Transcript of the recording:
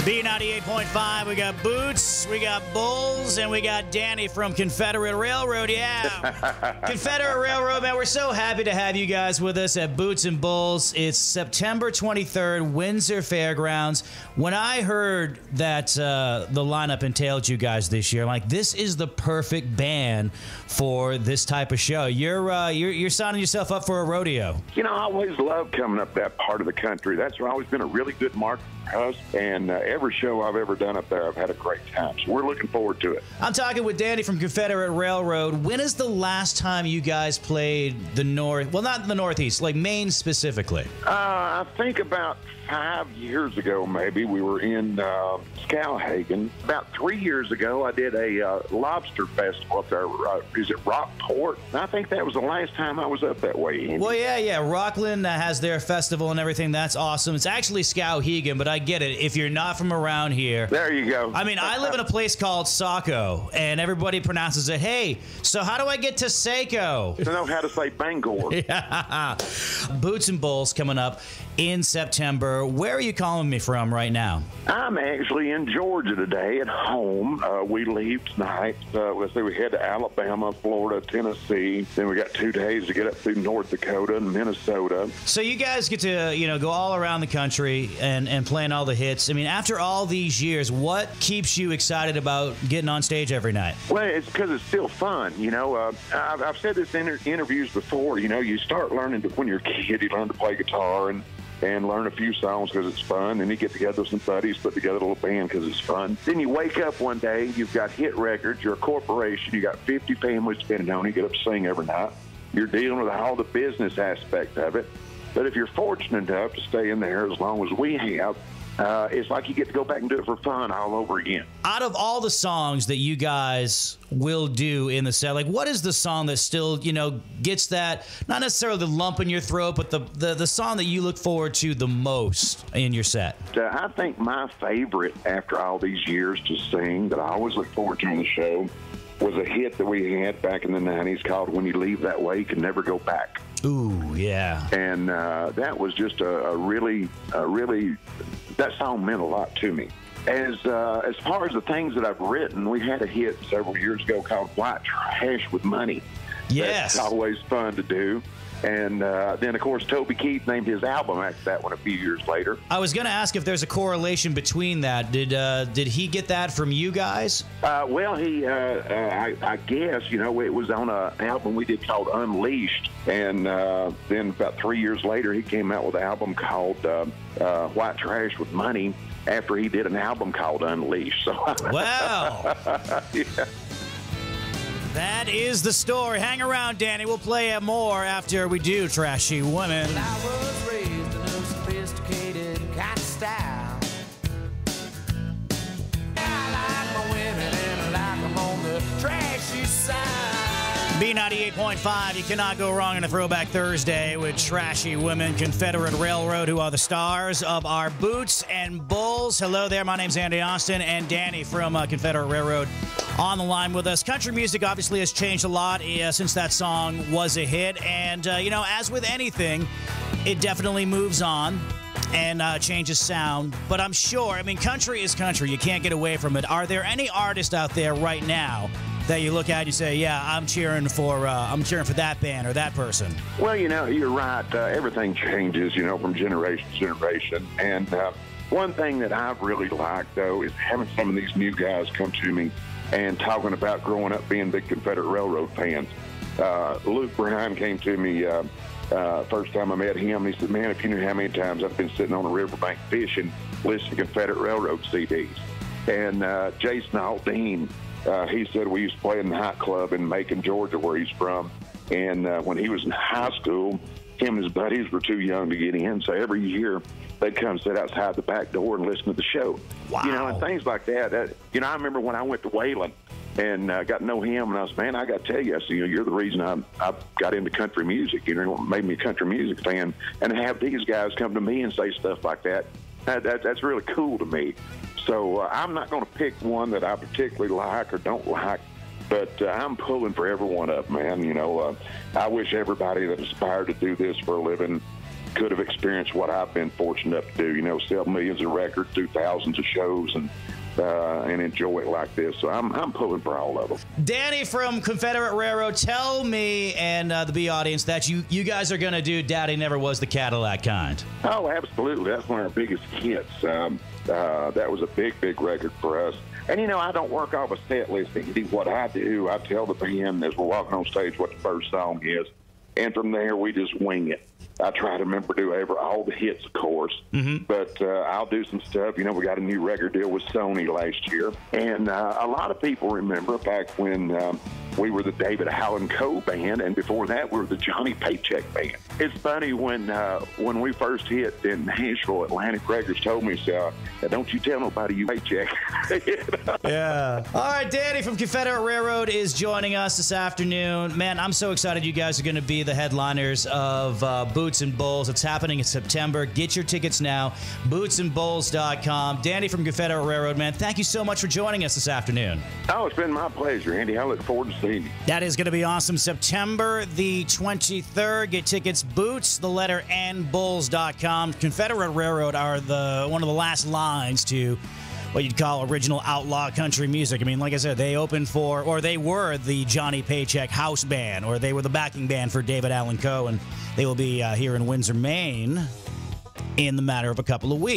B98.5, we got Boots, we got Bulls, and we got Danny from Confederate Railroad. Yeah. Confederate Railroad, man, we're so happy to have you guys with us at Boots and Bulls. It's September 23rd, Windsor Fairgrounds. When I heard that the lineup entailed you guys this year, I'm like, this is the perfect band for this type of show. You're signing yourself up for a rodeo. You know, I always loved coming up that part of the country. That's always been a really good market for us, and every show I've ever done up there, I've had a great time. So we're looking forward to it. I'm talking with Danny from Confederate Railroad. When is the last time you guys played the North? Well, not the Northeast, like Maine specifically. I think about 5 years ago, maybe, we were in Skowhegan. About 3 years ago, I did a lobster festival up there. Is it Rockport? I think that was the last time I was up that way, Andy. Well, yeah. Rockland has their festival and everything. That's awesome. It's actually Skowhegan, but I get it. If you're not from around here. There you go. I mean, I live in a place called Saco, and everybody pronounces it, hey, so how do I get to Saco? To know how to say Bangor. Yeah. Boots and Bulls coming up in September. Where are you calling me from right now? I'm actually in Georgia today at home. We leave tonight. Let's say we head to Alabama, Florida, Tennessee. Then we got 2 days to get up through North Dakota and Minnesota. So you guys get to, go all around the country and playing all the hits. I mean, after all these years, what keeps you excited about getting on stage every night? Well, it's because it's still fun. I've said this in interviews before. You start learning when you're a kid, you learn to play guitar and learn a few songs because it's fun. And you get together with some buddies, put together a little band because it's fun. Then you wake up one day, you've got hit records, you're a corporation, you got 50 families depending on you, get up to sing every night. You're dealing with all the business aspect of it. But if you're fortunate enough to stay in there as long as we have, it's like you get to go back and do it for fun all over again. Out of all the songs that you guys will do in the set, like what is the song that still, gets that, not necessarily the lump in your throat, but the song that you look forward to the most in your set? I think my favorite after all these years to sing that I always look forward to on the show was a hit that we had back in the 90s called When You Leave That Way You Can Never Go Back. Ooh, yeah. And that was just a really, that song meant a lot to me. As far as the things that I've written, we had a hit several years ago called White Trash with Money. Yes. That's always fun to do. And then, of course, Toby Keith named his album after that one a few years later. I was going to ask if there's a correlation between that. Did he get that from you guys? Well, I guess, it was on an album we did called Unleashed. And then about 3 years later, he came out with an album called White Trash with Money after he did an album called Unleashed. So, wow. Yeah. That is the story. Hang around, Danny. We'll play it more after we do Trashy Women. Well, I was raised in a sophisticated kind of style. I like my women and I like them on the trashy side. B98.5, you cannot go wrong in a Throwback Thursday with Trashy Women. Confederate Railroad, who are the stars of our Boots and Bulls. Hello there, my name's Andy Austin, and Danny from Confederate Railroad on the line with us. Country music obviously has changed a lot since that song was a hit, and as with anything, it definitely moves on and changes sound. But I'm sure, country is country. You can't get away from it. Are there any artists out there right now that you look at and you say, yeah, I'm cheering for that band or that person? Well, you're right. Everything changes, from generation to generation. And one thing that I've really liked, though, is having some of these new guys come to me and talking about growing up being big Confederate Railroad fans. Luke Bryan came to me first time I met him, and he said, man, if you knew how many times I've been sitting on a riverbank fishing, listening to Confederate Railroad CDs. And Jason Aldean, he said we used to play in the hot club in Macon, Georgia, where he's from. And when he was in high school, him and his buddies were too young to get in, so every year they'd come sit outside the back door and listen to the show. Wow. And things like that. I remember when I went to Wayland and got to know him, and I was, man, I got to tell you, I said, you're the reason I got into country music. What made me a country music fan. And to have these guys come to me and say stuff like that's really cool to me. So I'm not going to pick one that I particularly like or don't like, but I'm pulling for every one of them, man. I wish everybody that aspired to do this for a living could have experienced what I've been fortunate enough to do, you know, sell millions of records, do thousands of shows, and enjoy it like this. So I'm pulling for all of them. Danny from Confederate Railroad, tell me and the B audience that you guys are going to do Daddy Never Was the Cadillac kind. Oh, absolutely. That's one of our biggest hits. That was a big record for us. And, you know, I don't work off a set list. What I do, I tell the band as we're walking on stage what the first song is, and from there we just wing it. I try to remember to do all the hits, of course, but I'll do some stuff. You know, we got a new record deal with Sony last year, and a lot of people remember back when we were the David Allen Co. band, and before that we were the Johnny Paycheck band. It's funny when we first hit in Nashville, Atlantic Records told me, don't you tell nobody you Paycheck. Yeah. All right, Danny from Confederate Railroad is joining us this afternoon. Man, I'm so excited you guys are going to be the headliners of Boots and Bulls. It's happening in September. Get your tickets now, bootsandbulls.com. Danny from Confederate Railroad, man, thank you so much for joining us this afternoon. Oh, it's been my pleasure, Andy. I look forward to seeing you. That is going to be awesome. September the 23rd. Get tickets, boots, the letter, and bulls.com. Confederate Railroad are one of the last lines to what you'd call original outlaw country music. I mean, like I said, they opened for, or they were the Johnny Paycheck house band, or they were the backing band for David Allen Co., and they will be here in Windsor, Maine in the matter of a couple of weeks.